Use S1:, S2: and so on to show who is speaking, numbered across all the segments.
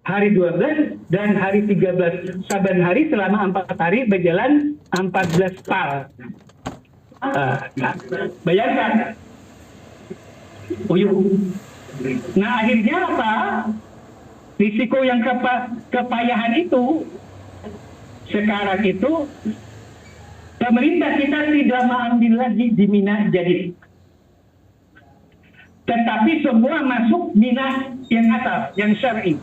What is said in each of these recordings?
S1: hari 12 dan hari 13. Saban hari selama 4 hari berjalan 14 pal. Bayangkan. Nah akhirnya apa? Risiko yang kepayahan itu sekarang itu pemerintah kita tidak mengambil lagi di Mina jadi, tetapi semua masuk Mina yang atas, yang syar'i.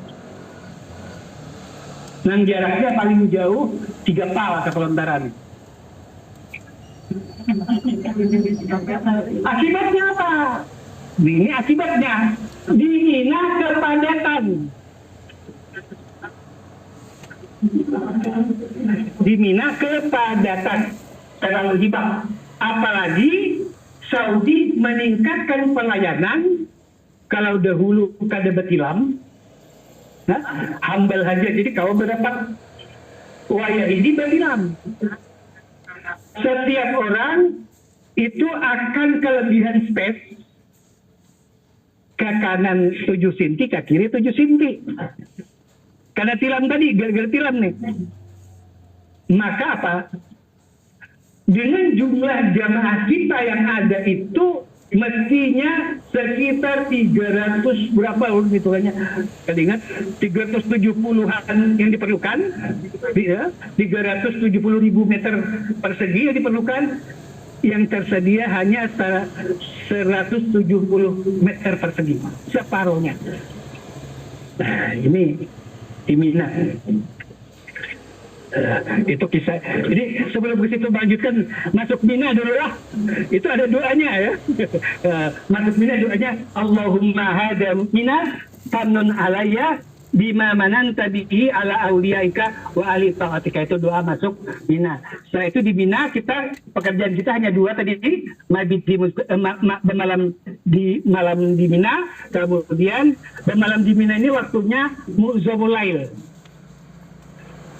S1: Yang jaraknya paling jauh 3 pal ke pelontaran. Akibatnya apa? Ini akibatnya di Mina kepadatan. Di Mina kepadatan terlalu hebat. Apalagi Saudi meningkatkan pelayanan. Kalau dahulu kada betilam, nah, hambal saja. Jadi kalau berdapat wayah ini betilam. Setiap orang itu akan kelebihan space. Ke kanan 7 cm, ke kiri 7 cm. Karena tilam tadi, gara-gara tilam nih. Maka apa? Dengan jumlah jamaah kita yang ada itu mestinya sekitar 300 berapa hitungannya? Kalian ingat 370-an yang diperlukan, ya, 370.000 meter persegi yang diperlukan, yang tersedia hanya 170 meter persegi, separuhnya. Nah ini di Mina. Itu kisah. Jadi sebelum ke situ lanjutkan, masuk Mina dulu lah. Itu ada doanya ya. Masuk Mina doanya, Allahumma hada Mina tamnun alayya bima mananta bihi ala auliyaika wa ali taatika. Itu doa masuk Mina. Setelah itu di Mina kita, pekerjaan kita hanya 2 tadi, bermalam di Mina, kemudian bermalam di Mina ini waktunya mu'zamul lail.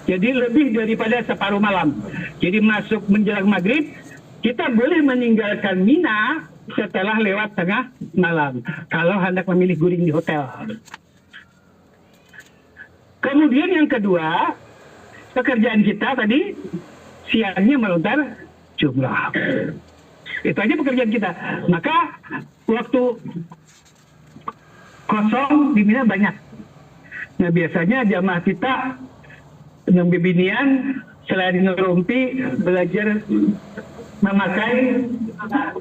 S1: Jadi lebih daripada separuh malam. Jadi masuk menjelang maghrib, kita boleh meninggalkan Mina setelah lewat tengah malam. Kalau hendak memilih guring di hotel. Kemudian yang kedua, pekerjaan kita tadi siangnya melontar jumrah. Itu aja pekerjaan kita. Maka waktu kosong di Mina banyak. Nah biasanya jamaah kita yang bibinian selain ngerumpi belajar memakai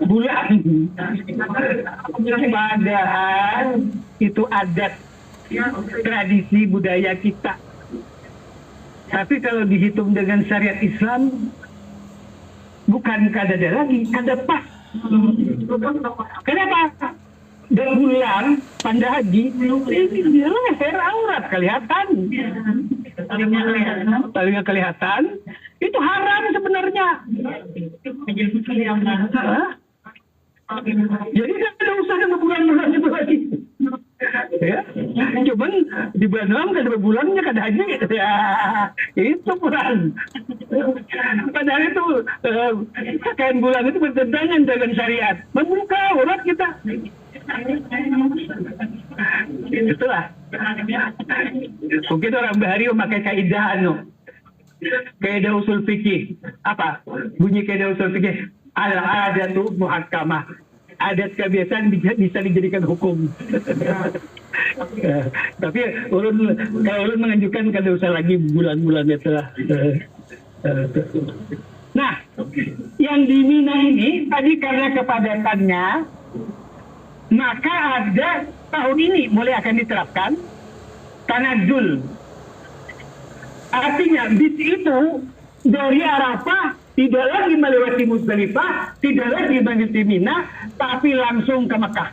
S1: bulan. Padahal itu adat tradisi budaya kita. Tapi kalau dihitung dengan syariat Islam, bukan kadada lagi, kada pas. Kenapa? Berbulan pada haji ini dia leher aurat kelihatan. Palingnya kelihatan itu haram sebenarnya. Jadi tidak usah dengan bulan-bulan itu lagi. Ya, cuman di bulan Ram kada berbulannya kada haji ya, itu bulan. Padahal itu pakaian bulan itu bertentangan dengan syariat, membuka aurat kita. Itulah. Mungkin orang Bahari memakai kaidah kaidah usul fikih. Apa bunyi kaidah usul fikih? Al-adatu muhakkamah. Adat kebiasaan bisa dijadikan hukum. Tapi ulun mengajukan kada usah lagi bulan-bulan itu lah. Nah, yang di Mina ini tadi karena kepadatannya, maka ada tahun ini mulai akan diterapkan tanadzul. Artinya bis itu dari Arafah tidak lagi melewati Muzdalifah, tidak lagi melewati Mina, tapi langsung ke Mekah.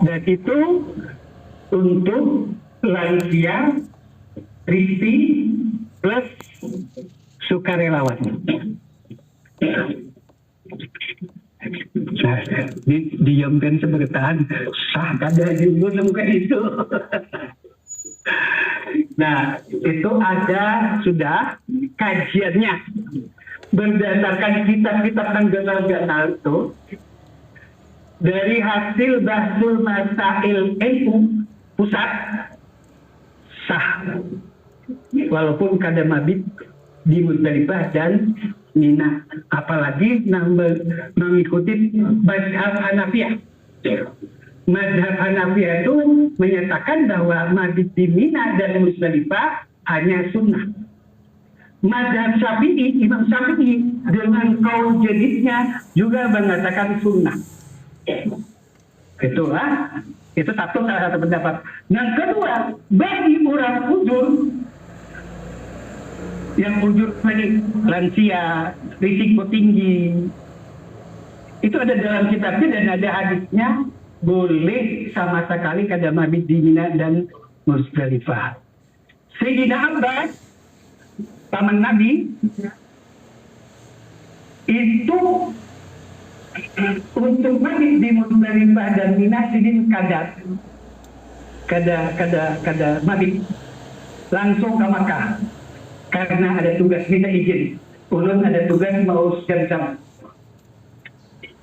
S1: Dan itu untuk lansia, Rizki plus sukarelawan. Diamkan seberitaan sah kada juga bukan itu. Nah itu ada sudah kajiannya berdasarkan kitab-kitab tentang ganal itu. dari hasil Bahsul Masail NU pusat sah, walaupun kada mabit di Muzdalifah dan Mina, apalagi mengikuti mazhab Hanafiyah. Mazhab Hanafiyah itu menyatakan bahwa mabit di Mina dan Muzdalifah hanya sunnah. Mazhab Syafi'i, Imam Syafi'i dengan kaul jadidnya juga mengatakan sunnah. Itulah, itu salah satu pendapat. Yang kedua, bagi orang ujur, yang ujur tadi lansia, risiko tinggi, itu ada dalam kitabnya dan ada hadisnya, boleh sama sekali kada mabit di Mina dan Muzdalifah. Sayyidina Abbas, paman Nabi, itu untuk mabit di Muzdalifah dan Mina sidin kada mabit langsung ke Makkah karena ada tugas minta izin. Ulun ada tugas mau jam-jam.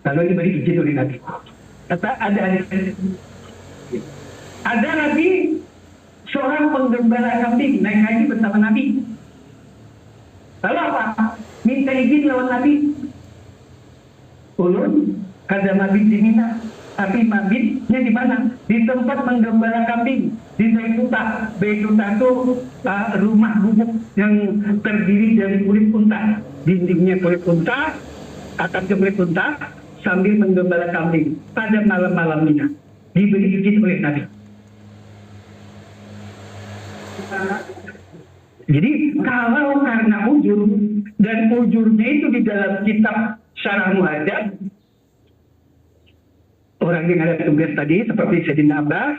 S1: Lalu diberi izin oleh Nabi. Kata ada lagi seorang penggembala kambing naik haji bersama Nabi. Lalu apa? Minta izin lawan Nabi. Ulun kada mabit di Mina, tapi mabitnya di mana? Di tempat menggembala kambing di Baituta. Baituta itu rumah gubuk yang terdiri dari kulit unta, dindingnya kulit unta, atapnya kulit unta, sambil menggembala kambing pada malam-malam Mina. Diberi izin oleh Nabi. Jadi kalau karena ujur, dan ujurnya itu di dalam kitab Syarah Muhadzab, orang yang ada tugas tadi seperti Sayyidina Abbas,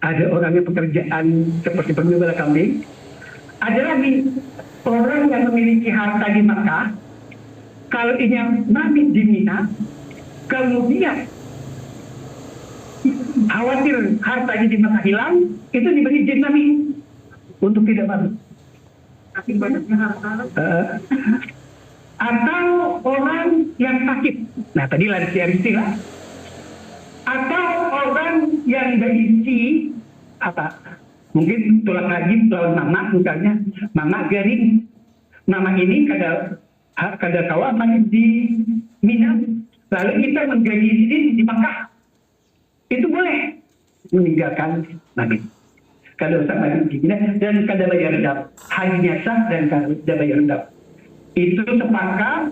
S1: ada orang yang pekerjaan seperti penggembala kambing, ada lagi orang yang memiliki harta di Makkah, kalau ini mabit di Mina, kemudian khawatir hartanya di Makkah hilang, itu diberi izin Nabi untuk tidak mabit. Tapi banyaknya harta. Atau orang yang sakit, nah tadi lansia istilah, atau orang yang berisi apa? Mungkin tulang rajin lawan mama, misalnya mama garing, mama ini kada kawa mandi di Mina, lalu kita menggaji di Makkah, itu boleh meninggalkan mandi. Kada usah mandi di Mina dan kada bayar dam, hanya sah dan kada bayar dam. Itu sepakat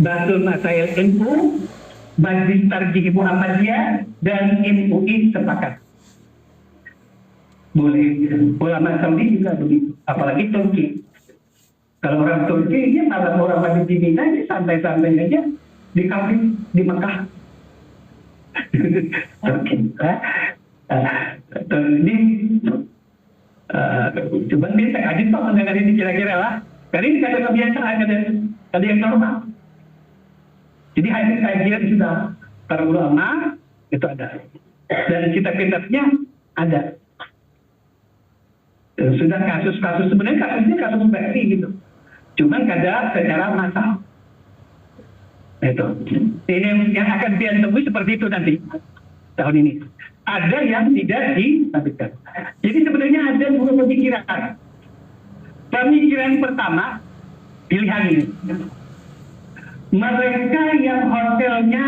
S1: Bahsul Masail NU, Majlis Tarjih Muhammadiyah dan MUI sepakat. Boleh. Ulama Saudi juga begitu, apalagi Turki. Kalau orang Turki, dia malah orang mandi di Mina, dia santai-santai aja di kambing di Mekah. Turki. Ini coba bisa kaji Pak mendengar ini kira-kira lah. Karena ini kada kebiasaan, kada yang normal. Jadi hasil kajian sudah para ulama itu ada, dan kitab-kitabnya ada. Sudah kasus-kasus, sebenarnya kasusnya kasus versi gitu, cuman kada secara massal. Itu ini yang akan pian temui seperti itu nanti tahun ini. Ada yang tidak disabitkan. Jadi sebenarnya ada dua pemikiran. Pemikiran pertama, pilihan ini. Mereka yang hotelnya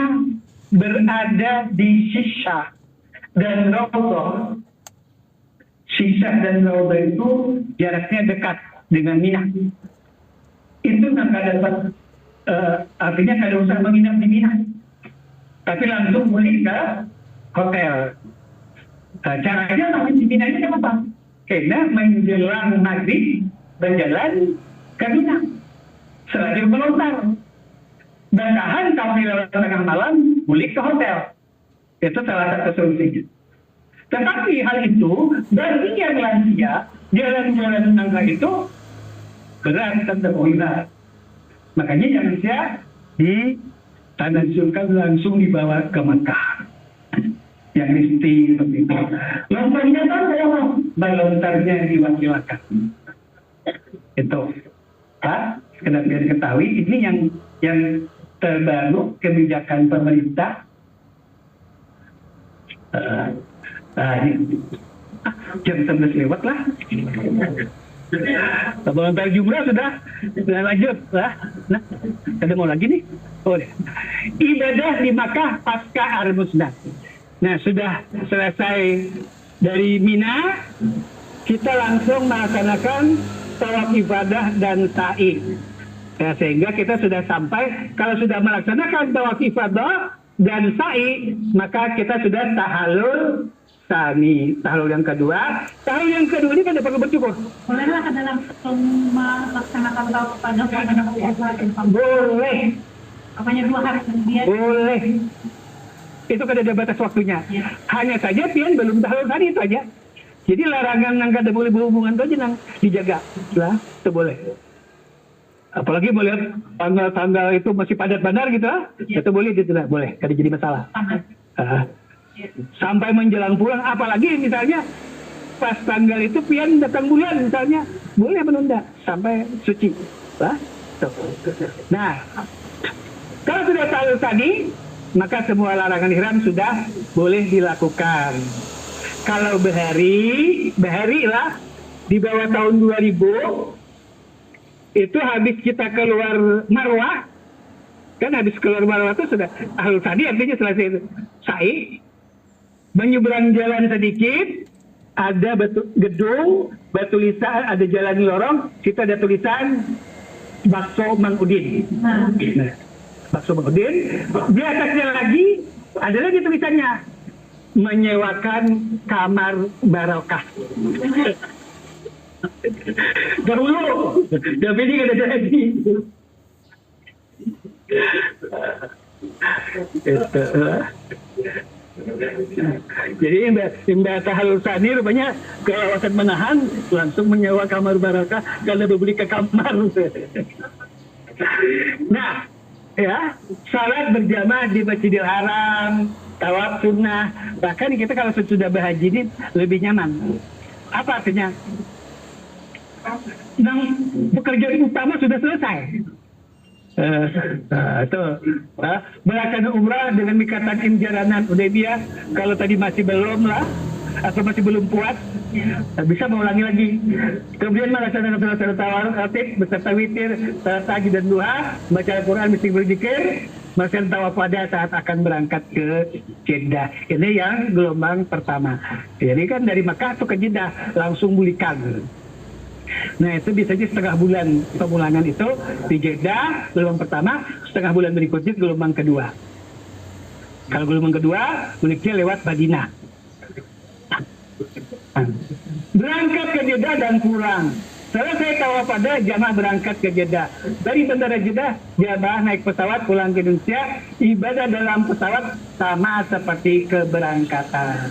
S1: berada di Shisha dan Raudhah. Shisha dan Raudhah itu jaraknya dekat dengan Mina. Itu nggak dapat, artinya kada usah menginap di Mina, tapi langsung balik ke hotel. Caranya tapi di Mina ini apa? Karena menjelang maghrib berjalan ke Mina selagi melontar. Bahkan kami lewat tengah malam balik ke hotel. Itu salah satu solusinya. Tetapi hal itu bagi yang lansia, jalan-jalan nangka itu berat dan terkohina. Makanya yang lansia ditanazulkan langsung dibawa ke Makkah. Yang mesti seperti itu. Lontarnya kan apa? Lontarnya diwakilkan. Itu. Pak, sekedar biar ketahui, ini yang terbaru kebijakan pemerintah Eh, ini jam 11 lewat lah. Volunteer jumrah sudah lanjut lah. Nah, ada mau lagi nih. Oh, ibadah di Makkah pasca Ar-Musnah. Nah, sudah selesai dari Mina, kita langsung melaksanakan tawaf ibadah dan sa'i. Nah, sehingga kita sudah sampai, kalau sudah melaksanakan tawaf ibadah dan sa'i, maka kita sudah tahallul sani, tahallul yang kedua. Tahallul yang kedua ini kan tidak perlu bersyukur.
S2: Bolehlah ada langsung melaksanakan tawaf pada
S1: Boleh.
S2: apanya 2 hari kemudian?
S1: Boleh. Itu kan ada batas waktunya.
S2: Ya.
S1: Hanya saja pian belum tahallul sani itu aja. Jadi larangan nangka tidak boleh berhubungan itu aja nang dijaga. Lah, itu boleh. Apalagi melihat tanggal-tanggal itu masih padat bandar gitu, itu boleh, itu tidak boleh, kada jadi masalah. Sampai menjelang pulang, apalagi misalnya pas tanggal itu pian datang bulan misalnya, boleh menunda sampai suci. Lah, tuh. Nah, kalau sudah tahu tadi, maka semua larangan ihram sudah boleh dilakukan. Kalau bahari lah di bawah tahun 2000 itu habis kita keluar Marwah, kan habis keluar Marwah itu sudah tahlul tadi, artinya selesai itu sa'i, menyeberang jalan sedikit, ada gedung, batu lisan, ada jalan lorong, situ ada tulisan Bakso Mang Udin. Nah, Bakso Mang Udin. Di atasnya lagi ada lagi tulisannya menyewakan kamar barokah. Dahulu, tapi ini ada lagi. Jadi Mbak Tahallul Sani rupanya kawasan menahan langsung menyewa kamar barokah karena berbeli ke kamar. Nah, ya, salat berjamaah di Masjidil Haram, tawaf sunnah, bahkan kita kalau sudah berhaji ini lebih nyaman. Apa artinya? Nah, pekerjaan utama sudah selesai. Melaksanakan umrah dengan mikatan Imjaranan Hudaybiyah, kalau tadi masih belum lah, atau masih belum puas, bisa mengulangi lagi. Kemudian melaksanakan salat tarawih ratib beserta witir, salat tahajud dan duha, baca Al-Quran, mesti berzikir, melaksanakan tawaf pada saat akan berangkat ke Jeddah. Ini yang gelombang pertama. Jadi kan dari Makkah ke Jeddah langsung bulikan. Nah, itu biasanya setengah bulan pemulangan itu di Jeddah, gelombang pertama, setengah bulan berikutnya gelombang kedua. Kalau gelombang kedua, muliknya lewat Madinah. Berangkat ke Jeddah dan pulang. Selesai tawaf pada, jamaah berangkat ke Jeddah. Dari bandara Jeddah, jamaah naik pesawat pulang ke Indonesia. Ibadah dalam pesawat sama seperti keberangkatan.